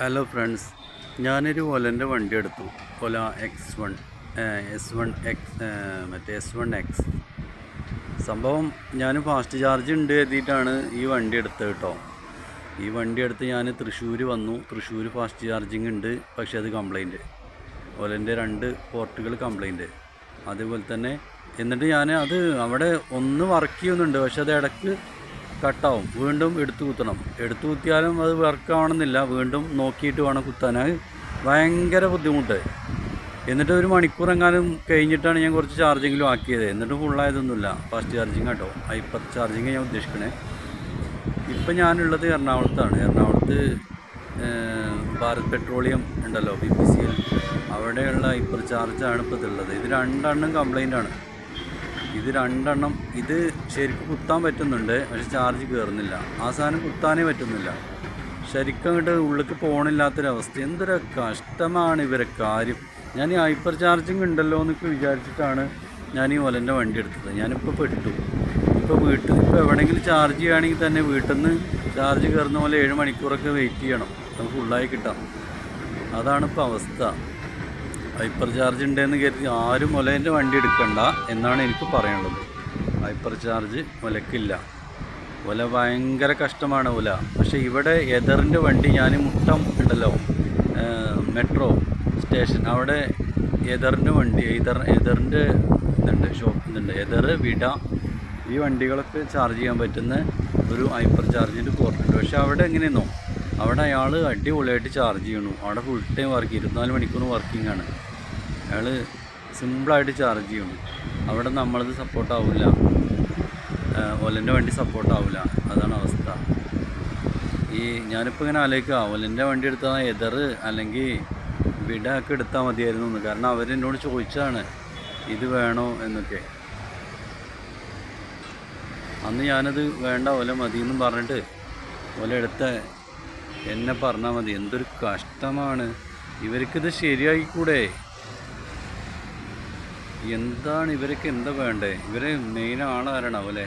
Hello friends, ഞാനൊരു ഒലൻ്റെ വണ്ടി എടുത്തു. ഒല X1 S1X. സംഭവം ഞാൻ ഫാസ്റ്റ് ചാർജ് ഉണ്ട് എഴുതിയിട്ടാണ് ഈ വണ്ടി എടുത്തത് കേട്ടോ. ഈ വണ്ടി എടുത്ത് ഞാൻ തൃശ്ശൂർ വന്നു. തൃശ്ശൂർ ഫാസ്റ്റ് ചാർജിങ് ഉണ്ട്, പക്ഷേ അത് കംപ്ലൈൻറ്റ്. ഒലൻ്റെ 2 പോർട്ടുകൾ കംപ്ലൈൻറ്റ്. അതേപോലെ തന്നെ എന്നിട്ട് ഞാൻ അത് അവിടെ ഒന്ന് വർക്ക് ചെയ്യുന്നുണ്ട്, പക്ഷെ അത് ഇടയ്ക്ക് കട്ടാവും. വീണ്ടും എടുത്തു കുത്തണം. എടുത്തു കുത്തിയാലും അത് വർക്കാവണമെന്നില്ല, വീണ്ടും നോക്കിയിട്ട് വേണം കുത്താൻ. അത് ഭയങ്കര ബുദ്ധിമുട്ട്. എന്നിട്ട് ഒരു മണിക്കൂർ എങ്ങാനും കഴിഞ്ഞിട്ടാണ് ഞാൻ കുറച്ച് ചാർജിങ്ങിലും ആക്കിയത്. എന്നിട്ട് ഫുള്ളായതൊന്നുമില്ല. ഫാസ്റ്റ് ചാർജിങ് കേട്ടോ, ഹൈപ്പർ ചാർജിങ് ഞാൻ ഉദ്ദേശിക്കണേ. ഇപ്പം ഞാനുള്ളത് എറണാകുളത്താണ്. എറണാകുളത്ത് ഭാരത് പെട്രോളിയം ഉണ്ടല്ലോ, BPCL, അവിടെയുള്ള ഹൈപ്പർ ചാർജാണ് ഇപ്പോൾ ഇതുള്ളത്. ഇത് 2 എണ്ണം കംപ്ലൈൻ്റാണ്. ഇത് ശരിക്കും കുത്താൻ പറ്റുന്നുണ്ട്, പക്ഷെ ചാർജ് കയറുന്നില്ല. ആ സാധനം കുത്താനേ പറ്റുന്നില്ല. ശരിക്കും അങ്ങോട്ട് ഉള്ളിലേക്ക് പോകണില്ലാത്തൊരവസ്ഥ. എന്തൊരു കഷ്ടമാണ് ഇവരെ കാര്യം. ഞാൻ ഈ ഹൈപ്പർ ചാർജിങ് ഉണ്ടല്ലോ എന്നൊക്കെ വിചാരിച്ചിട്ടാണ് ഞാൻ ഈ ഒലൻ്റെ വണ്ടി എടുത്തത്. ഞാനിപ്പോൾ പെട്ടു. ഇപ്പോൾ എവിടെയെങ്കിലും ചാർജ് ചെയ്യുകയാണെങ്കിൽ തന്നെ വീട്ടിൽ നിന്ന് ചാർജ് കയറുന്ന പോലെ 7 മണിക്കൂറൊക്കെ വെയിറ്റ് ചെയ്യണം, നമുക്ക് ഫുള്ളായി കിട്ടാം. അതാണിപ്പോൾ അവസ്ഥ. ഹൈപ്പർ ചാർജ് ഉണ്ടെന്ന് കരുതി ആരും ഒലേൻ്റെ വണ്ടി എടുക്കണ്ട എന്നാണ് എനിക്ക് പറയാനുള്ളത്. Hyper charge ഒലക്കില്ല. ഒല ഭയങ്കര കഷ്ടമാണ് ഒല. പക്ഷേ ഇവിടെ എതറിൻ്റെ വണ്ടി, ഞാൻ മുട്ടം ഉണ്ടല്ലോ മെട്രോ സ്റ്റേഷൻ, അവിടെ എതറിൻ്റെ വണ്ടി, എതറിൻ്റെ ഇതുണ്ട്, എതർ വിട, ഈ വണ്ടികളൊക്കെ ചാർജ് ചെയ്യാൻ പറ്റുന്ന ഒരു ഹൈപ്പർ ചാർജിൻ്റെ പോർട്ടുണ്ട്. പക്ഷേ അവിടെ എങ്ങനെയെന്നോ, അവിടെ അയാൾ അടിപൊളിയായിട്ട് ചാർജ് ചെയ്യണു. അവിടെ ഫുൾ ടൈം വർക്ക്, 24 മണിക്കൂർ വർക്കിംഗ് ആണ്. അയാൾ സിമ്പിളായിട്ട് ചാർജ് ചെയ്യണം. അവിടെ നമ്മളത് സപ്പോർട്ടാവില്ല, ഒലൻ്റെ വണ്ടി സപ്പോർട്ടാവില്ല. അതാണ് അവസ്ഥ. ഞാനിപ്പോൾ ഇങ്ങനെ ആലോചിക്കുക, ഒലൻ്റെ വണ്ടി എടുത്താൽ എതർ അല്ലെങ്കിൽ വിട ഒക്കെ എടുത്താൽ മതിയായിരുന്നു എന്ന്. കാരണം അവരെന്നോട് ചോദിച്ചതാണ് ഇത് വേണോ എന്നൊക്കെ. അന്ന് ഞാനത് വേണ്ട, ഒല മതിയെന്നും പറഞ്ഞിട്ട് ഒല എടുത്ത എന്നെ പറഞ്ഞാൽ മതി. എന്തൊരു കഷ്ടമാണ്. ഇവർക്കിത് ശരിയാക്കിക്കൂടെ? എന്താണ് ഇവരൊക്കെ എന്താ വേണ്ടേ? ഇവരെ മെയിൻ ആളാരാണ് അവലെ?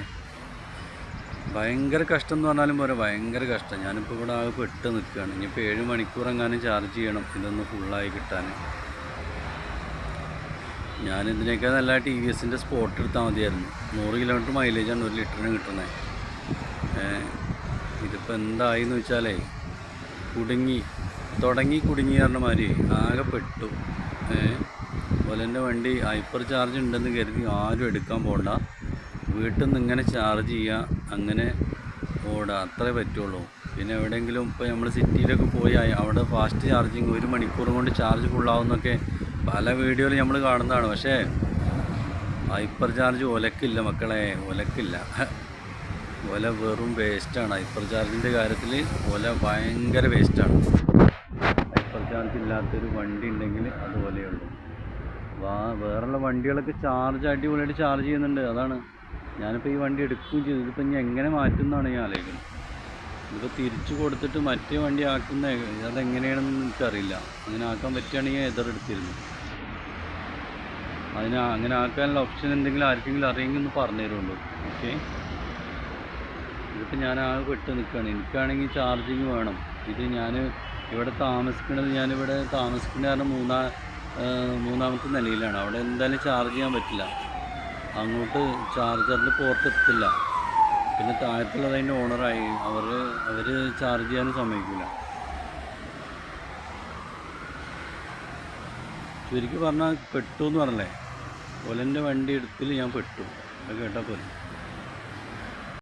ഭയങ്കര കഷ്ടം എന്ന് പറഞ്ഞാലും പോരാ, ഭയങ്കര കഷ്ടം. ഞാനിപ്പോൾ ഇവിടെ ആകെ പെട്ട് നിൽക്കുകയാണ്. ഇനിയിപ്പോൾ 7 മണിക്കൂർ എങ്ങാനും ചാർജ് ചെയ്യണം ഇതൊന്ന് ഫുള്ളായി കിട്ടാൻ. ഞാനിതിനേക്കാൾ നല്ല TVSൻ്റെ സ്പോട്ട് എടുത്താൽ മതിയായിരുന്നു. 100 കിലോമീറ്റർ മൈലേജാണ് 1 ലിറ്ററിന് കിട്ടണേ. ഇതിപ്പോൾ എന്തായിന്ന് വെച്ചാലേ, കുടുങ്ങി പറഞ്ഞ മാതിരി ആകെ പെട്ടു. ഒലൻ്റെ വണ്ടി ഹൈപ്പർ ചാർജ് ഉണ്ടെന്ന് കരുതി ആരും എടുക്കാൻ പോകണ്ട. വീട്ടിൽ നിന്ന് ഇങ്ങനെ ചാർജ് ചെയ്യുക, അങ്ങനെ ഓടുക, അത്രേ പറ്റുള്ളൂ. പിന്നെ എവിടെയെങ്കിലും ഇപ്പോൾ നമ്മൾ സിറ്റിയിലൊക്കെ പോയി അവിടെ ഫാസ്റ്റ് ചാർജിങ് 1 മണിക്കൂർ കൊണ്ട് ചാർജ് ഫുള്ളാവുന്നൊക്കെ പല വീഡിയോയിൽ നമ്മൾ കാണുന്നതാണ്. പക്ഷേ ഹൈപ്പർ ചാർജ് ഒലക്കില്ല മക്കളെ, ഒലക്കില്ല. ഒല വെറും വേസ്റ്റാണ്. ഹൈപ്പർ ചാർജിൻ്റെ കാര്യത്തിൽ ഒല ഭയങ്കര വേസ്റ്റാണ്. ഹൈപ്പർ ചാർജ് ഇല്ലാത്തൊരു വണ്ടി ഉണ്ടെങ്കിൽ അതുപോലെയുള്ളൂ. വേറെയുള്ള വണ്ടികളൊക്കെ ചാർജ് അടിപൊളിയായിട്ട് ചാർജ് ചെയ്യുന്നുണ്ട്. അതാണ് ഞാനിപ്പോൾ ഈ വണ്ടി എടുക്കുകയും ചെയ്തു. ഇതിപ്പോൾ ഇനി എങ്ങനെ മാറ്റുന്നതാണ് ഞാൻ ആലോചിക്കുന്നത്. ഇതിപ്പോൾ തിരിച്ചു കൊടുത്തിട്ട് മറ്റേ വണ്ടി ആക്കുന്ന അതെങ്ങനെയാണെന്ന് എനിക്കറിയില്ല. അങ്ങനെ ആക്കാൻ പറ്റുകയാണെങ്കിൽ എതിരെടുത്തിരുന്നു. അങ്ങനെ ആക്കാനുള്ള ഓപ്ഷൻ എന്തെങ്കിലും ആർക്കെങ്കിലും അറിയെങ്കിൽ ഒന്ന് പറഞ്ഞു തരുള്ളൂ. ഓക്കെ, ഇതിപ്പോൾ ഞാൻ ആകെ പെട്ട് നിൽക്കുകയാണ്. എനിക്കാണെങ്കിൽ ചാർജിങ് വേണം. ഇത് ഞാൻ ഇവിടെ ഞാനിവിടെ താമസിക്കുന്ന കാരണം മൂന്നാമത്തെ നിലയിലാണ്. അവിടെ എന്തായാലും ചാർജ് ചെയ്യാൻ പറ്റില്ല. അങ്ങോട്ട് ചാർജറിൻ്റെ പോർട്ട് എത്തില്ല. പിന്നെ താഴത്തുള്ളത് അതിൻ്റെ ഓണറായി, അവർ ചാർജ് ചെയ്യാനും സമ്മതിക്കില്ല. ചുരുക്കി പറഞ്ഞാൽ പെട്ടു എന്ന് പറഞ്ഞല്ലേ, ഒലൻ്റെ വണ്ടി എടുത്തിൽ ഞാൻ പെട്ടു. അത് കേട്ടാൽ പോലെ.